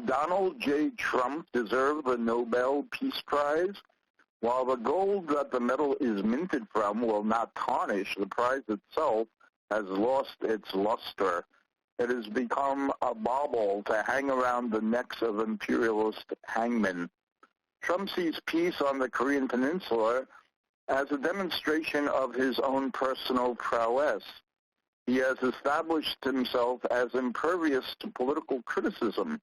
Donald J. Trump deserve the Nobel Peace Prize? While the gold that the medal is minted from will not tarnish, the prize itself has lost its luster. It has become a bauble to hang around the necks of imperialist hangmen. Trump sees peace on the Korean peninsula as a demonstration of his own personal prowess. He has established himself as impervious to political criticism,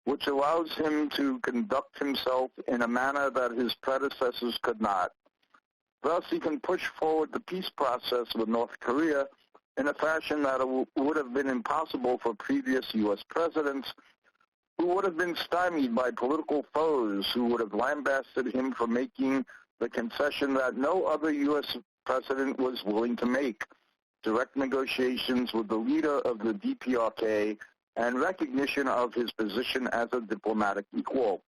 which allows him to conduct himself in a manner that his predecessors could not. Thus, he can push forward the peace process with North Korea in a fashion that would have been impossible for previous U.S. presidents, who would have been stymied by political foes who would have lambasted him for making the concession that no other U.S. president was willing to make: direct negotiations with the leader of the DPRK and recognition of his position as a diplomatic equal.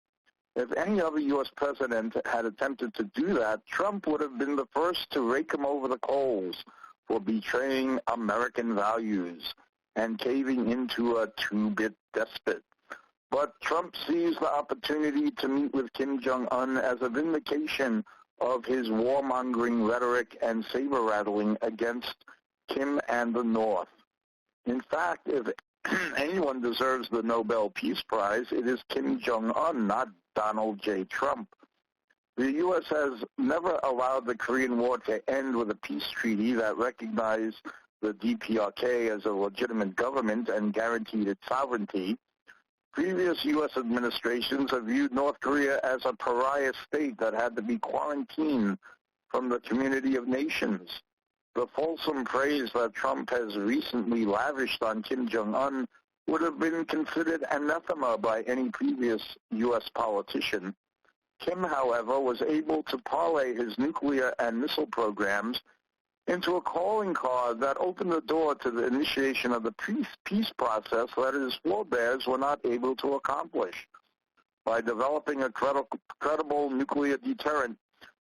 If any other U.S. president had attempted to do that, Trump would have been the first to rake him over the coals for betraying American values and caving into a two-bit despot. But Trump seized the opportunity to meet with Kim Jong-un as a vindication of his warmongering rhetoric and saber-rattling against Kim and the North. In fact, if anyone deserves the Nobel Peace Prize, it is Kim Jong-un, not Donald J. Trump. The U.S. has never allowed the Korean War to end with a peace treaty that recognized the DPRK as a legitimate government and guaranteed its sovereignty. Previous U.S. administrations have viewed North Korea as a pariah state that had to be quarantined from the community of nations. The fulsome praise that Trump has recently lavished on Kim Jong-un would have been considered anathema by any previous U.S. politician. Kim, however, was able to parlay his nuclear and missile programs into a calling card that opened the door to the initiation of the peace process that his forebears were not able to accomplish. By developing a credible nuclear deterrent,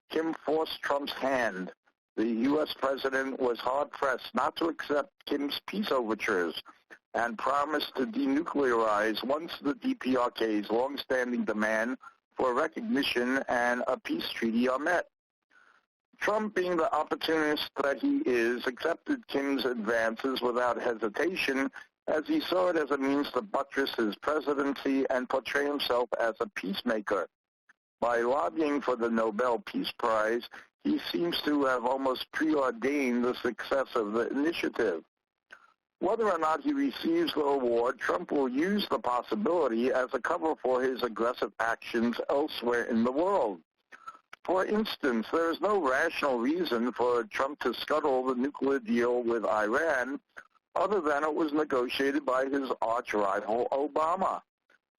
Kim forced Trump's hand. The U.S. president was hard-pressed not to accept Kim's peace overtures and promised to denuclearize once the DPRK's long-standing demand for recognition and a peace treaty are met. Trump, being the opportunist that he is, accepted Kim's advances without hesitation, as he saw it as a means to buttress his presidency and portray himself as a peacemaker. By lobbying for the Nobel Peace Prize, he seems to have almost preordained the success of the initiative. Whether or not he receives the award, Trump will use the possibility as a cover for his aggressive actions elsewhere in the world. For instance, there is no rational reason for Trump to scuttle the nuclear deal with Iran other than it was negotiated by his arch-rival Obama.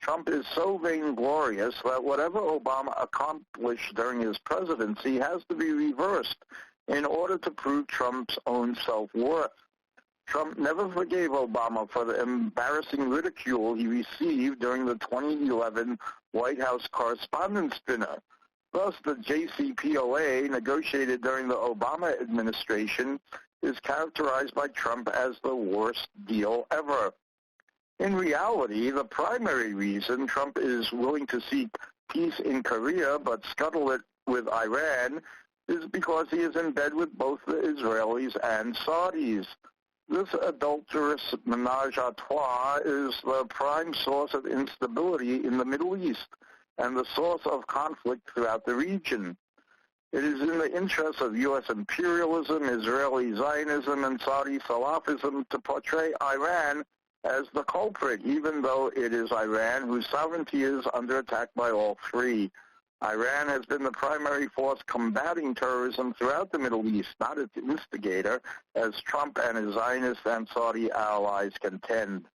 Trump is so vainglorious that whatever Obama accomplished during his presidency has to be reversed in order to prove Trump's own self-worth. Trump never forgave Obama for the embarrassing ridicule he received during the 2011 White House Correspondents' Dinner. Thus, the JCPOA, negotiated during the Obama administration, is characterized by Trump as the worst deal ever. In reality, the primary reason Trump is willing to seek peace in Korea but scuttle it with Iran is because he is in bed with both the Israelis and Saudis. This adulterous menage a trois is the prime source of instability in the Middle East and the source of conflict throughout the region. It is in the interest of U.S. imperialism, Israeli Zionism, and Saudi Salafism to portray Iran as the culprit, even though it is Iran whose sovereignty is under attack by all three. Iran has been the primary force combating terrorism throughout the Middle East, not its instigator, as Trump and his Zionist and Saudi allies contend.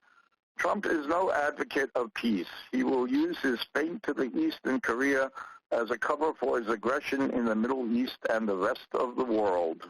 Trump is no advocate of peace. He will use his feint to the east in Korea as a cover for his aggression in the Middle East and the rest of the world.